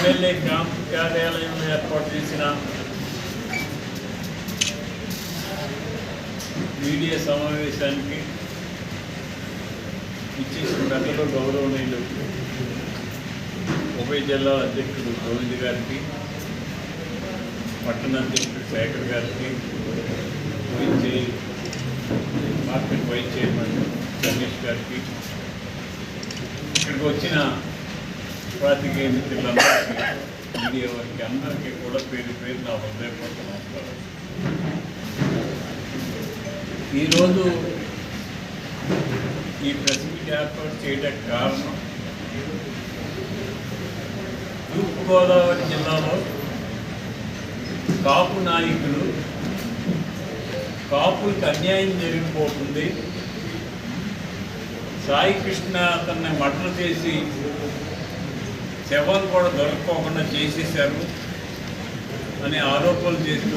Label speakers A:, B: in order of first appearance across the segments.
A: MLA camp కార్యాలయంలో ఏర్పాటు చేసిన మీడియా సమావేశానికి ఇచ్చేసిన పెద్దలు గౌరవనీయులు ఉభయ జిల్లాల అధ్యక్షుడు గోవింద్ గారికి, పట్టణ అధ్యక్షుడు శేఖర్ గారికి, మార్కెట్ వైస్ చైర్మన్ రమేష్ గారికి, ఇక్కడికి వచ్చిన పాత్రికేయ మిత్రులందరికీ, మీడియా వారికి అందరికీ కూడా పేరు పేరు నా హృదయపూర్వక నమస్కారం. ఈరోజు ఈ ప్రెస్ మీట్ ఏర్పాటు చేయడానికి కారణం, తూర్పుగోదావరి జిల్లాలో కాపు నాయకులు కాపులకు అన్యాయం జరిగిపోతుంది, సాయి కృష్ణ అతన్ని మర్డర్ చేసి శవాలు కూడా దొరకకుండా చేసేశారు అనే ఆరోపణలు చేస్తూ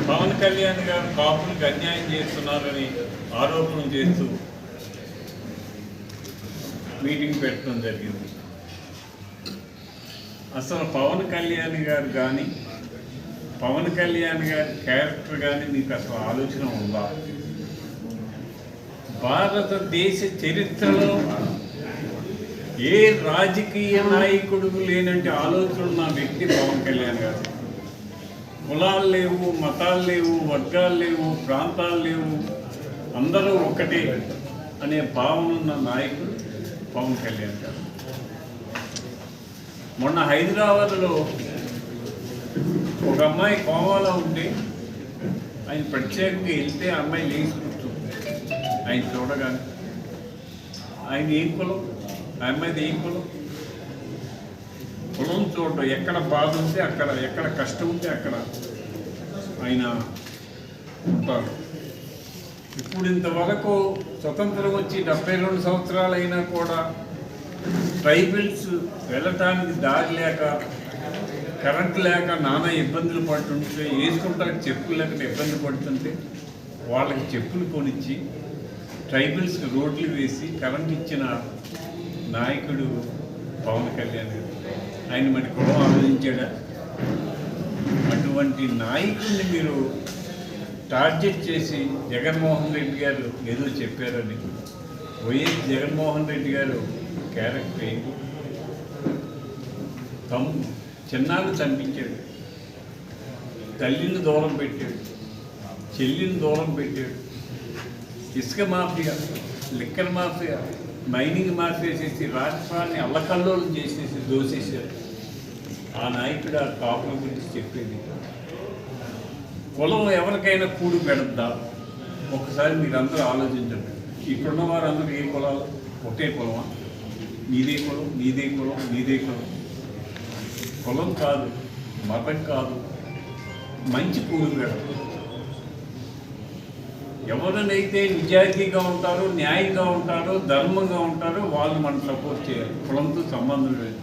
A: పవన్ కళ్యాణ్ గారు కాపులకు అన్యాయం చేస్తున్నారని ఆరోపణలు చేస్తూ మీటింగ్ పెట్టడం జరిగింది. అసలు పవన్ కళ్యాణ్ గారు కానీ, పవన్ కళ్యాణ్ గారి క్యారెక్టర్ కానీ మీకు అసలు ఆలోచన ఉందా? భారతదేశ చరిత్రలో ఏ రాజకీయ నాయకుడు లేనంటే ఆలోచన ఉన్న వ్యక్తి పవన్ కళ్యాణ్ గారు. కులాలు లేవు, మతాలు లేవు, వర్గాలు లేవు, ప్రాంతాలు లేవు, అందరూ ఒకటే అనే భావన ఉన్న నాయకుడు పవన్ కళ్యాణ్ గారు. మొన్న హైదరాబాద్లో ఒక అమ్మాయి కోమాలో ఉంటే ఆయన ప్రత్యేకంగా వెళ్తే ఆ అమ్మాయి లేచి కూర్చుంది. ఆయన చూడగానే ఆయన ఏం కులం, ఆ అమ్మాయిది ఏం కులం, కులం చూడడం, ఎక్కడ బాధ ఉంటే అక్కడ, ఎక్కడ కష్టం ఉంటే అక్కడ ఆయన ఉంటారు. ఇప్పుడు ఇంతవరకు స్వతంత్రం వచ్చి 72 సంవత్సరాలు అయినా కూడా ట్రైబల్స్ వెళ్ళటానికి దారి లేక, కరెంట్ లేక నానా ఇబ్బందులు పడుతుంటే, వేసుకుంటానికి చెప్పులు లేక ఇబ్బంది పడుతుంటే వాళ్ళకి చెప్పులు కొనిచ్చి ట్రైబల్స్కి రోడ్లు వేసి కరెంట్ ఇచ్చిన నాయకుడు పవన్ కళ్యాణ్ గారు. ఆయన మరి కులం ఆలోచించాడా? అటువంటి నాయకుడిని మీరు టార్గెట్ చేసి జగన్మోహన్ రెడ్డి గారు ఏదో చెప్పారని, వైఎస్ జగన్మోహన్ రెడ్డి గారు క్యారెక్టర్ ఏంటి? చిన్నాన్ని చంపించాడు, తల్లిని దూరం పెట్టాడు, చెల్లిని దూరం పెట్టాడు, ఇసుక mafia, liquor mafia, mining mafia చేసి రాష్ట్రాన్ని అల్లకల్లోలం చేసేసి దోసేశారు. ఆ నాయకుడు ఆ కాపుల గురించి చెప్పేది. కులం ఎవరికైనా కూడు పెడద్దా? ఒకసారి మీరందరూ ఆలోచించండి. ఇప్పుడున్న వారందరూ ఏ కులాలు? ఒకే కులమా? నీదే కులం, నీదే కులం, నీదే కులం. కులం కాదు, మతం కాదు, మంచి కూడు పెడతారు. ఎవరినైతే నిజాయితీగా ఉంటారో, న్యాయంగా ఉంటారో, ధర్మంగా ఉంటారో వాళ్ళు మనం సపోర్ట్ చేయాలి. కులంతో సంబంధం లేదు.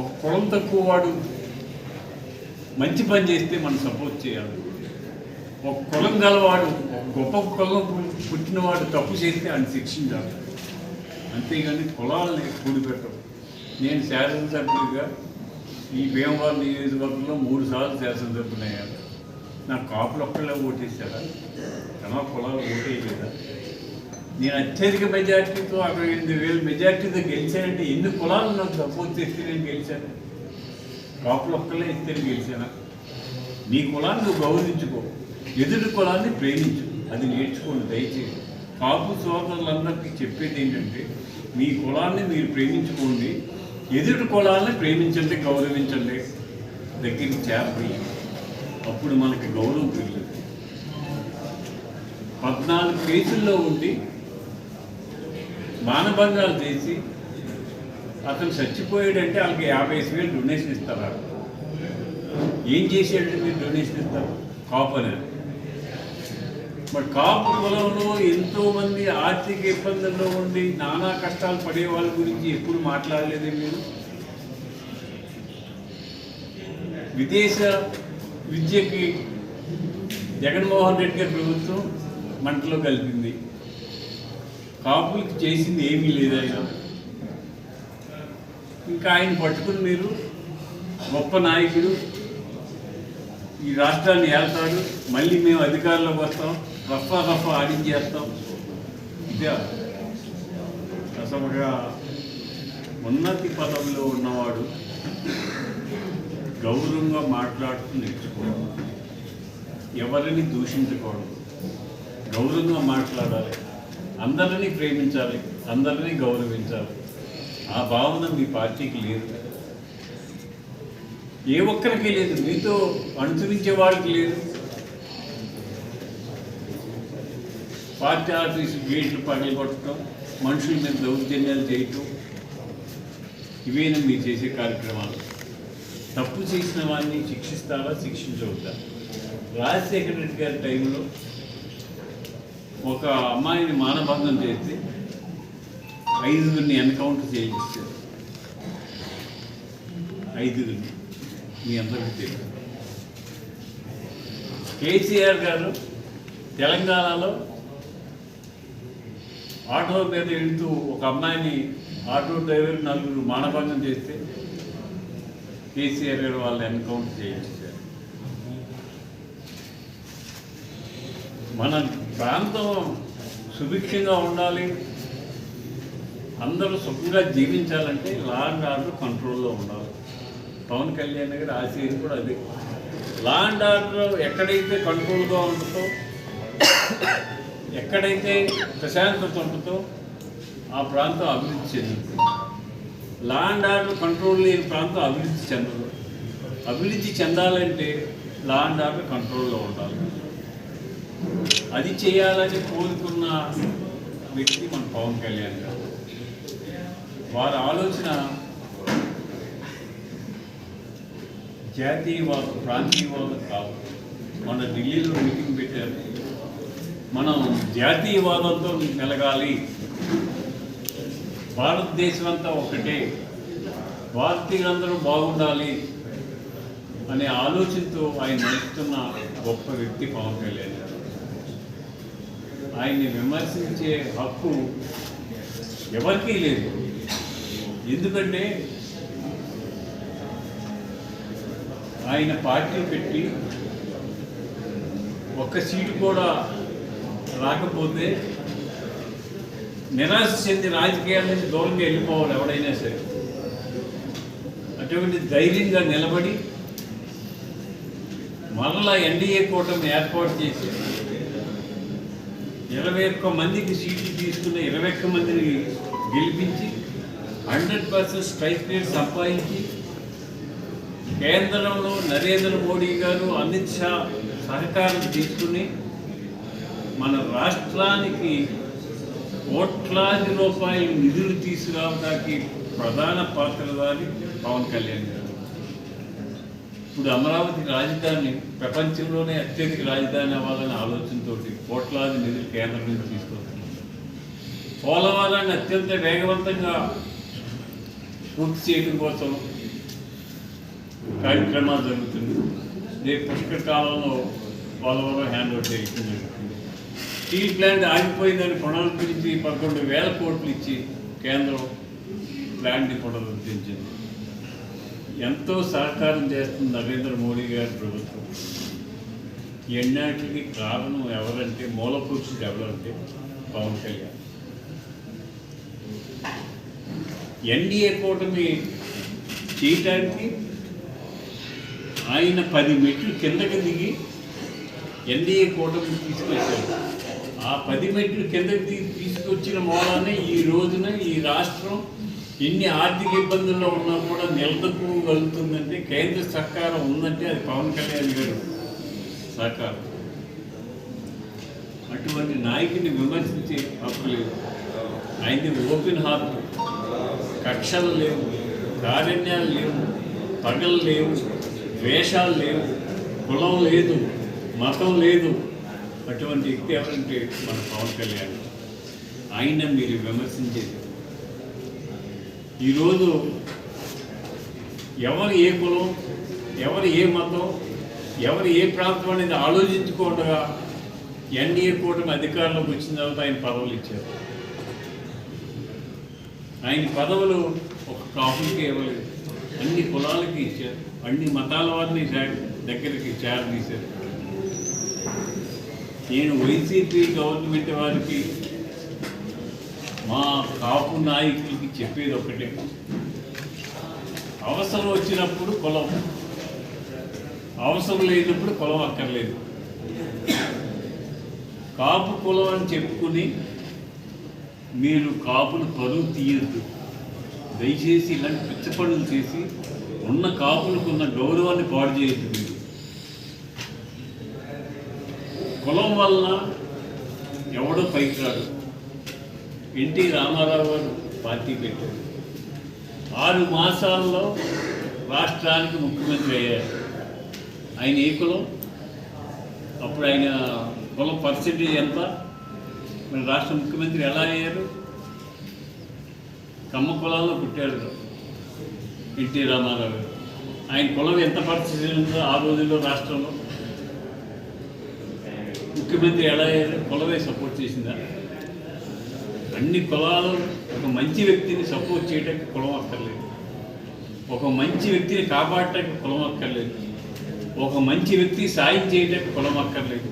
A: ఒక కులం తక్కువ వాడు మంచి పని చేస్తే మనం సపోర్ట్ చేయాలి. ఒక కులం గలవాడు, ఒక గొప్ప కులం పుట్టినవాడు తప్పు చేస్తే ఆయన శిక్షించాలి. అంతేగాని కులాలని కూడిపెట్టడం. నేను శాసనసభ్యుడిగా ఈ భీమవరం నియోజకవర్గంలో 3 సార్లు శాసనసభ్యులు అయ్యాను. నాకు కాపులు ఒక్కళ్ళే ఓటేశారా? కన్నా కులాలు ఓటేయలేదా? నేను అత్యధిక మెజార్టీతో 68,000 మెజార్టీతో గెలిచానంటే ఎన్ని కులాలు నాకు సపోర్ట్ చేస్తే నేను గెలిచాను? కాపులు ఒక్కళ్ళే ఇస్తే గెలిచానా? నీ కులాన్ని నువ్వు గౌరవించుకో, ఎదుటి కులాన్ని ప్రేమించు, అది నేర్చుకోండి దయచేసి. కాపు సోదరులందరికీ చెప్పేది ఏంటంటే, మీ కులాన్ని మీరు ప్రేమించుకోండి, ఎదుటి కులాన్ని ప్రేమించండి, గౌరవించండి, దగ్గరికి చేరపోయి అప్పుడు మనకి గౌరవం పెరుగుతుంది. 14 కేసుల్లో ఉండి మానభంగాలు చేసి అతను చచ్చిపోయాడంటే వాళ్ళకి 50,000 డొనేషన్ ఇస్తారా? ఏం చేసేటంటే మీరు డొనేషన్ ఇస్తారు? కాపునే. మరి కాపు కులంలో ఎంతోమంది ఆర్థిక ఇబ్బందుల్లో ఉండి నానా కష్టాలు పడే వాళ్ళ గురించి ఎప్పుడు మాట్లాడలేదే మీరు? విదేశ విద్యకి జగన్మోహన్ రెడ్డి గారి ప్రభుత్వం మంటలో కలిపింది. కాపులకి చేసింది ఏమీ లేదైనా. ఇంకా ఆయన పట్టుకుని మీరు గొప్ప నాయకుడు, ఈ రాష్ట్రాన్ని ఏళ్తాడు, మళ్ళీ మేము అధికారంలోకి వస్తాం, రఫా ఆడించేస్తాం. ఇదే అసలుగా ఉన్నతి పదవిలో ఉన్నవాడు గౌరవంగా మాట్లాడుతూ నేర్చుకోవాలి, ఎవరిని దూషించకూడదు, గౌరవంగా మాట్లాడాలి, అందరినీ ప్రేమించాలి, అందరినీ గౌరవించాలి. ఆ భావన మీ పార్టీకి లేదు, ఏ ఒక్కరికి లేదు, మీతో అనుసరించే వాళ్ళకి లేదు. పార్టీ ఆఫీసు గేట్లు పగలగొట్టడం, మనుషుల మీద దౌర్జన్యాలు చేయటం, ఇవేనా మీరు చేసే కార్యక్రమాలు? తప్పు చేసిన వాడిని శిక్షిస్తారా, శిక్షించవద్దా? రాజశేఖర రెడ్డి గారి టైంలో ఒక అమ్మాయిని మానభంగం చేస్తే 5గురిని ఎన్కౌంటర్ చేయించారు. 5గురిని మీ అందరికీ తెలుసు. కేసీఆర్ గారు తెలంగాణలో ఆటో మీద వెళుతూ ఒక అమ్మాయిని ఆటో డ్రైవర్ 4 మానభంగం చేస్తే కేసీఆర్ గారు వాళ్ళని ఎన్కౌంటర్ చేయించారు. మన ప్రాంతం సుభిక్షంగా ఉండాలి, అందరూ సుఖంగా జీవించాలంటే లా అండ్ ఆర్డర్ కంట్రోల్లో ఉండాలి. పవన్ కళ్యాణ్ గారి ఆశయం కూడా అదే. లా అండ్ ఆర్డర్ ఎక్కడైతే కంట్రోల్గా ఉంటుందో, ఎక్కడైతే ప్రశాంతత ఉంటుందో ఆ ప్రాంతం అభివృద్ధి చెందుతుంది. లా అండ్ ఆర్డర్ కంట్రోల్ లేని ప్రాంతం అభివృద్ధి చెందదు. అభివృద్ధి చెందాలంటే లా అండ్ ఆర్డర్ కంట్రోల్లో ఉండాలి. అది చేయాలని కోరుకున్న వ్యక్తి మన పవన్ కళ్యాణ్ గారు. వారి ఆలోచన జాతీయవాదం, ప్రాంతీయవాదం కాదు. మన ఢిల్లీలో మీటింగ్ పెట్టారు, మనం జాతీయవాదంతో మెలగాలి, భారతదేశం అంతా ఒకటే, భారతీయులందరూ బాగుండాలి అనే ఆలోచనతో ఆయన నడుస్తున్న గొప్ప వ్యక్తి పవన్ కళ్యాణ్ గారు. ఆయన్ని విమర్శించే హక్కు ఎవరికీ లేదు. ఎందుకంటే ఆయన పార్టీ పెట్టి ఒక్క సీటు కూడా రాకపోతే నిరాశ చెంది రాజకీయాల నుంచి దూరంగా వెళ్ళిపోవాలి ఎవడైనా సరే. అటువంటి ధైర్యంగా నిలబడి మరలా ఎన్డీఏ కూటమి ఏర్పాటు చేసి 21 మందికి సీట్లు తీసుకున్న 21 మందిని గెలిపించి 100% స్ట్రైక్ రేట్ సంపాదించి కేంద్రంలో నరేంద్ర మోడీ గారు, అమిత్ షా సహకారం తీసుకుని మన రాష్ట్రానికి కోట్లాది రూపాయల నిధులు తీసుకురావడానికి ప్రధాన పాత్రధారి పవన్ కళ్యాణ్ గారు. ఇప్పుడు అమరావతి రాజధాని ప్రపంచంలోనే అత్యధిక రాజధాని అవ్వాలనే ఆలోచనతో కోట్లాది నిధులు కేంద్రం నుంచి తీసుకొస్తున్నారు. పోలవరాన్ని అత్యంత వేగవంతంగా పూర్తి చేయడం కోసం కార్యక్రమాలు జరుగుతుంది. రేపు పుష్కర కాలంలో పోలవరం హ్యాండ్ ఓవర్ చేయడం జరుగుతుంది. స్టీల్ ప్లాంట్ ఆగిపోయిందని పునరుద్ధరించి 11,000 కోట్లు ఇచ్చి కేంద్రం ప్లాంట్ని పునరుద్ధరించింది. ఎంతో సహకారం చేస్తుంది నరేంద్ర మోడీ గారి ప్రభుత్వం. ఎన్నాటికి కారణం ఎవరంటే, మూల పురుషుడు ఎవరంటే పవన్ కళ్యాణ్. ఎన్డీఏ కూటమి చేయటానికి ఆయన 10 మెట్లు కిందకి దిగి ఎన్డీఏ కూటమి తీసుకొచ్చారు. ఆ 10 మెట్లు కిందకి తీసుకొచ్చిన మూలానే ఈ రోజున ఈ రాష్ట్రం ఎన్ని ఆర్థిక ఇబ్బందుల్లో ఉన్నా కూడా నిలదొక్కుగలుగుతుందంటే, కేంద్ర సహకారం ఉందంటే అది పవన్ కళ్యాణ్ గారు సహకారం. అటువంటి నాయకుని విమర్శించే హక్కు లేదు. ఆయనది ఓపెన్ హార్ట్. కక్షలు లేవు, కారణ్యాలు లేవు, పగలు లేవు, ద్వేషాలు లేవు, కులం లేదు, మతం లేదు. అటువంటి వ్యక్తి ఎవరంటే మన పవన్ కళ్యాణ్. ఆయన మీరు విమర్శించేది. ఈరోజు ఎవరు ఏ కులం, ఎవరు ఏ మతం, ఎవరు ఏ ప్రాంతం అనేది ఆలోచించుకోకుండా ఎన్డీఏ కూటమి అధికారంలోకి వచ్చిన తర్వాత ఆయన పదవులు ఇచ్చారు. ఆయన పదవులు ఒక కాపులకి ఇవ్వలేదు, అన్ని కులాలకి ఇచ్చారు, అన్ని మతాల వారిని దగ్గరికి చేరదీశారు. నేను వైసీపీ గవర్నమెంట్ వారికి, మా కాపు నాయకులకి చెప్పేది ఒకటే, అవసరం వచ్చినప్పుడు కులం, అవసరం లేనప్పుడు కులం అక్కర్లేదు. కాపు కులం అని చెప్పుకుని మీరు కాపులు పరువు తీయద్దు. దయచేసి ఇలాంటి పిచ్చ పనులు చేసి ఉన్న కాపులకు ఉన్న గౌరవాన్ని పాడు చేయొద్దు. మీరు కులం వలన ఎవడో పైకి రాడు. ఎన్టీ రామారావు గారు పార్టీ పెట్టారు, 6 మాసాల్లో రాష్ట్రానికి ముఖ్యమంత్రి అయ్యారు. ఆయన ఏ కులం? అప్పుడు ఆయన కులం పర్సెంటేజ్ ఎంత? మరి రాష్ట్ర ముఖ్యమంత్రి ఎలా అయ్యారు? కమ్మ కులాల్లో పుట్టాడు ఎన్టీ రామారావు గారు. ఆయన కులం ఎంత పర్సెంటేజ్ ఉందో ఆ రోజుల్లో రాష్ట్రంలో ముఖ్యమంత్రి ఎలా అయ్యారు? కులమే సపోర్ట్ చేసిందా? అన్ని కులాలు ఒక మంచి వ్యక్తిని సపోర్ట్ చేయడానికి కులం అక్కర్లేదు, ఒక మంచి వ్యక్తిని కాపాడటానికి కులం అక్కర్లేదు, ఒక మంచి వ్యక్తి సాయం చేయడానికి కులం అక్కర్లేదు,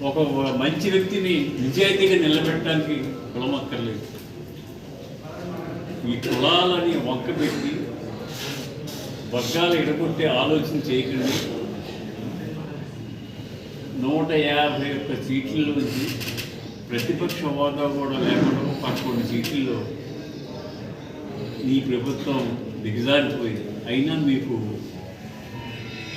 A: ఒక మంచి వ్యక్తిని నిజాయితీగా నిలబెట్టడానికి కులం అక్కర్లేదు. ఈ కులాలని వంకబెట్టి వర్గాలు ఎడగొట్టే ఆలోచన చేయకండి. 151 సీట్ల నుంచి ప్రతిపక్ష హోదా కూడా లేకుండా 11 సీట్లలో ఈ ప్రభుత్వం దిగజారిపోయింది. అయినా మీకు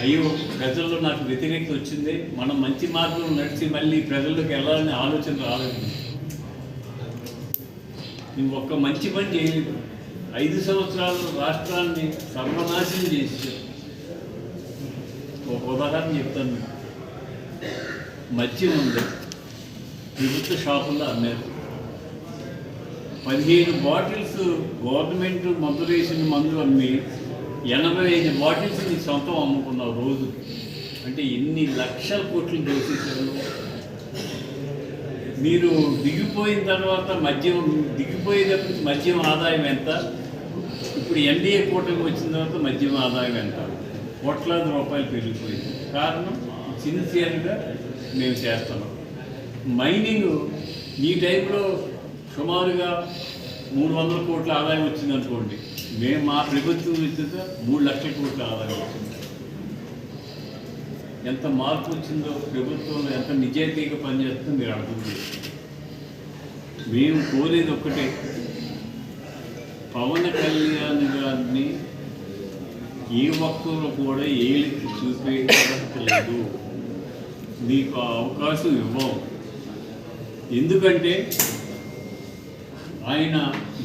A: అయ్యో ప్రజల్లో నాకు వ్యతిరేకత వచ్చింది, మనం మంచి మార్గంలో నడిచి మళ్ళీ ప్రజల్లోకి వెళ్ళాలని ఆలోచన రాలేదు. నువ్వు ఒక్క మంచి పని చేయలేదు. 5 సంవత్సరాలు రాష్ట్రాన్ని సర్వనాశనం చేశారు. ఒక ఉదాహరణ చెప్తాను. మద్యం ఉంది, ప్రభుత్వ షాపుల్లో అమ్మారు. 15 బాటిల్స్ గవర్నమెంట్ మందులు వేసిన మందులు అమ్మి 85 బాటిల్స్ నీ సొంతం అమ్ముకున్నావు రోజు. అంటే ఎన్ని లక్షల కోట్లు దోషించారు. మీరు దిగిపోయిన తర్వాత దిగిపోయేటప్పుడు మద్యం ఆదాయం ఎంత? ఇప్పుడు ఎన్డీఏ కూటమి వచ్చిన తర్వాత మద్యం ఆదాయం ఎంత? కోట్లాది రూపాయలు పెరిగిపోయింది. కారణం సిన్సియర్గా మేము చేస్తున్నాం. మైనింగ్ ఈ టైంలో సుమారుగా 300 కోట్ల ఆదాయం వచ్చిందనుకోండి, మేము మా ప్రభుత్వం ఇచ్చిన 3 లక్షల కోట్ల ఆదాయం వచ్చింది. ఎంత మార్పు వచ్చిందో, ప్రభుత్వంలో ఎంత నిజాయితీగా పనిచేస్తుందో మీరు అర్థం చేస్తారు. మేము కోరేది ఒక్కటే, పవన్ కళ్యాణ్ గారిని ఏ ఒక్కరు కూడా ఏలికి చూపేయలేదు. నీకు అవకాశం ఇవ్వం. ఎందుకంటే ఆయన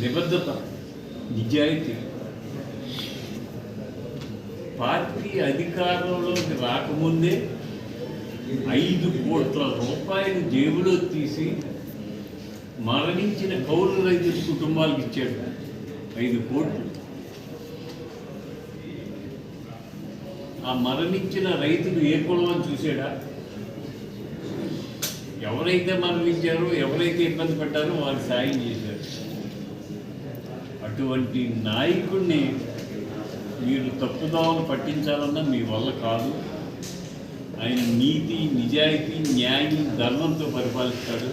A: నిబద్ధత, నిజాయితీ, పార్టీ అధికారంలోకి రాకముందే 5 కోట్ల రూపాయలు జేబులో తీసి మరణించిన కౌలు రైతుల కుటుంబాలకు ఇచ్చాడు. 5 కోట్లు. ఆ మరణించిన రైతులు ఏ కులం అని చూసాడా? ఎవరైతే మరణించారో, ఎవరైతే ఇబ్బంది పడ్డారో వారికి సాయం చేశారు. అటువంటి నాయకుడిని మీరు తప్పుదావను పట్టించాలన్నా మీ వల్ల కాదు. ఆయన నీతి, నిజాయితీ, న్యాయం, ధర్మంతో పరిపాలిస్తాడు.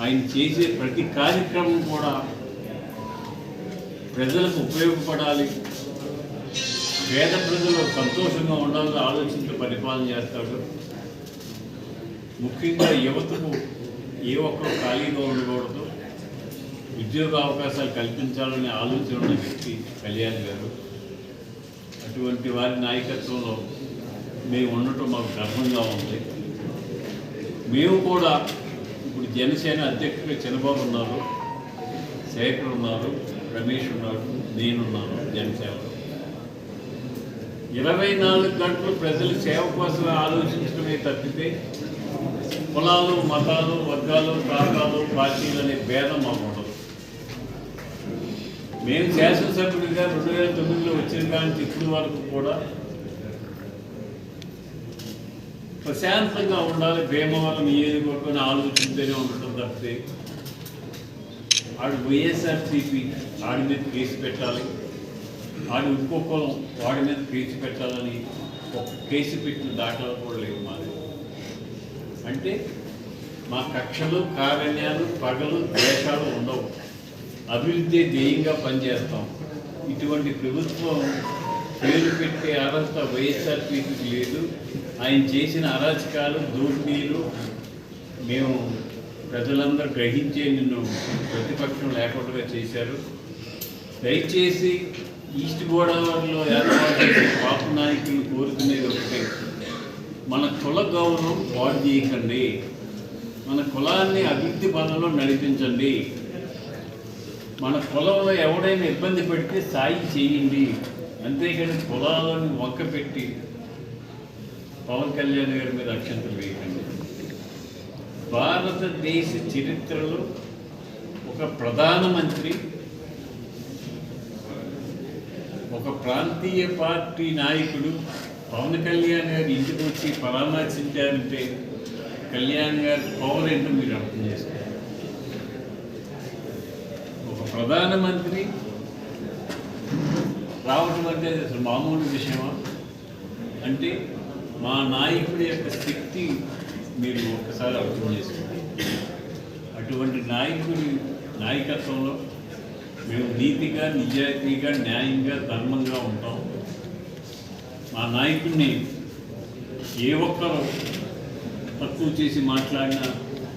A: ఆయన చేసే ప్రతి కార్యక్రమం కూడా ప్రజలకు ఉపయోగపడాలి, పేద ప్రజలు సంతోషంగా ఉండాలని ఆలోచించి పరిపాలన చేస్తాడు. ముఖ్యంగా యువతకు ఏ ఒక్కరు ఖాళీగా ఉండకూడదు, ఉద్యోగ అవకాశాలు కల్పించాలనే ఆలోచన ఉన్న వ్యక్తి కళ్యాణ్ గారు. అటువంటి వారి నాయకత్వంలో మేము ఉండటం మాకు గర్వంగా ఉంది. మేము కూడా ఇప్పుడు జనసేన అధ్యక్షుడిగా చంద్రబాబు ఉన్నారు, శేఖర్ ఉన్నారు, రమేష్ ఉన్నాడు, నేనున్నాను. జనసేనలో 24 గంటలు ప్రజల సేవ కోసం ఆలోచించడమే తప్పితే కులాలు, మతాలు, వర్గాలు, ప్రాంతాలు, పార్టీలు అనే భేదం మాకు ఉండదు. మేము శాసనసభ్యుడిగా 2009లో వచ్చిన కానీ ఇప్పటి వరకు కూడా ప్రశాంతంగా ఉండాలి, భీమవరం నియోజకవర్గం ఆలోచించనే ఉండటం తప్పితే ఆడు వైఎస్ఆర్సీపీ ఆడి మీద కేసు పెట్టాలి, ఆడు ఇంకో కులం వాడి మీద కేసు పెట్టాలని ఒక కేసు పెట్టిన దాఖలు కూడా లేవు మాది. అంటే మా కక్షలు కారణ్యాలు పగలు ద్వేషాలు ఉండవు, అభివృద్ధి ధ్యేయంగా పనిచేస్తాం. ఇటువంటి ప్రభుత్వం పేరు పెట్టే అర్హత వైఎస్ఆర్సీపీకి లేదు. ఆయన చేసిన అరాచకాలు దోపిడీలు మేము ప్రజలందరూ గ్రహించే నిన్ను ప్రతిపక్షం లేకుండా చేశారు. దయచేసి ఈస్ట్ గోదావరిలో ఏర్పాటు చేసే పాపు నాయకులు కోరుకునేది ఒకటే, మన కుల గౌరవం పాడు చేయకండి, మన కులాన్ని అభివృద్ధి పదంలో నడిపించండి, మన కులంలో ఎవడైనా ఇబ్బంది పెడితే సాయం చేయండి, అంతేకాని కులాలను వంక పెట్టి పవన్ కళ్యాణ్ గారి మీద అక్షంతలు వేయకండి. భారతదేశ చరిత్రలో ఒక ప్రధానమంత్రి ఒక ప్రాంతీయ పార్టీ నాయకుడు పవన్ కళ్యాణ్ గారు ఇంటికి వచ్చి పరామర్శించారంటే కళ్యాణ్ గారి పవర్ ఏంటో మీరు అర్థం చేసుకోండి. ఒక ప్రధానమంత్రి రావడం అంటే అసలు మామూలు విషయమా? అంటే మా నాయకుడి యొక్క శక్తి మీరు ఒక్కసారి అర్థం చేసుకోండి. అటువంటి నాయకుడి నాయకత్వంలో మేము నీతిగా నిజాయితీగా న్యాయంగా ధర్మంగా ఉంటాం. మా నాయకుడిని ఏ ఒక్కరూ తక్కువ చేసి మాట్లాడినా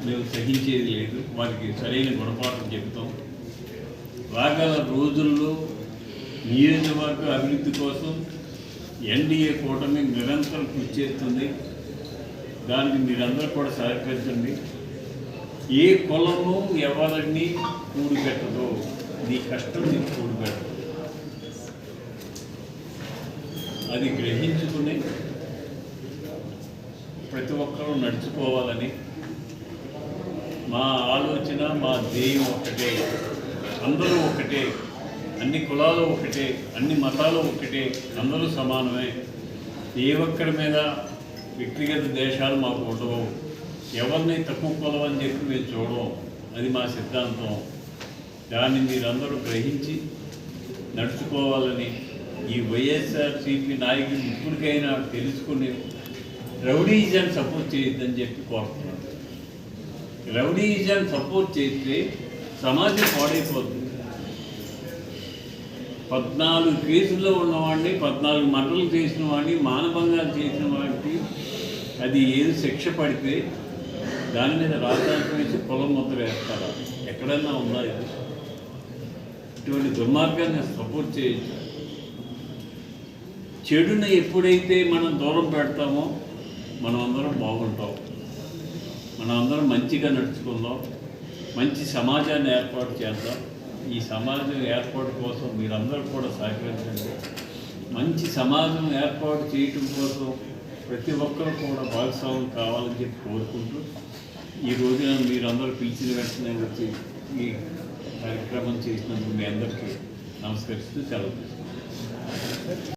A: మేము సహించేది లేదు, వారికి సరైన గుణపాఠం చెబుతాం. రాగల రోజుల్లో నియోజకవర్గ అభివృద్ధి కోసం ఎన్డీఏ కూటమి నిరంతరం కృషి చేస్తుంది. దానికి మీరందరూ కూడా సహకరించండి. ఏ కులము ఎవరిని కూడిపెట్టదో, నీ కష్టం నీకు కూడిపెట్టదు. అది గ్రహించుకుని ప్రతి ఒక్కరూ నడుచుకోవాలని మా ఆలోచన, మా ధ్యేయం ఒకటే. అందరూ ఒకటే, అన్ని కులాలు ఒకటే, అన్ని మతాలు ఒకటే, అందరూ సమానమే. ఏ ఒక్కరి మీద వ్యక్తిగత దేశాలు మాకు ఉండవు, ఎవరిని తక్కువ కులం అని చెప్పి మేము చూడము. అది మా సిద్ధాంతం. దాన్ని మీరందరూ గ్రహించి నడుచుకోవాలని ఈ వైఎస్ఆర్సీపీ నాయకులు ఇప్పటికైనా తెలుసుకుని రౌడీయిజం సపోర్ట్ చేయొద్దని చెప్పి కోరుతున్నాను. రౌడీయిజం సపోర్ట్ చేస్తే సమాజం పాడైపోతుంది. 14 కేసుల్లో ఉన్నవాడిని, 14 మర్డర్లు చేసిన వాడిని, మానభంగాలు చేసిన వాడికి అది ఏది శిక్ష పడితే దాని మీద రాజధాని వేసి పొలం ముద్ర వేస్తారా? ఎక్కడన్నా ఉందా ఇది? ఇటువంటి దుర్మార్గాన్ని సపోర్ట్ చేయొచ్చు. చెడుని ఎప్పుడైతే మనం దూరం పెడతామో మనం అందరం బాగుంటాం. మనం అందరం మంచిగా నడుచుకుందాం, మంచి సమాజాన్ని ఏర్పాటు చేద్దాం. ఈ సమాజం ఏర్పాటు కోసం మీరందరూ కూడా సహకరించండి. మంచి సమాజం ఏర్పాటు చేయటం కోసం ప్రతి ఒక్కరు కూడా భాగస్వామ్యం కావాలని చెప్పి కోరుకుంటూ ఈ రోజున మీరందరూ పిలిచిన వెంటనే వచ్చి ఈ కార్యక్రమం చేసినందుకు మీ అందరికీ నమస్కరిస్తూ సెలవు తీసుకుంటాం.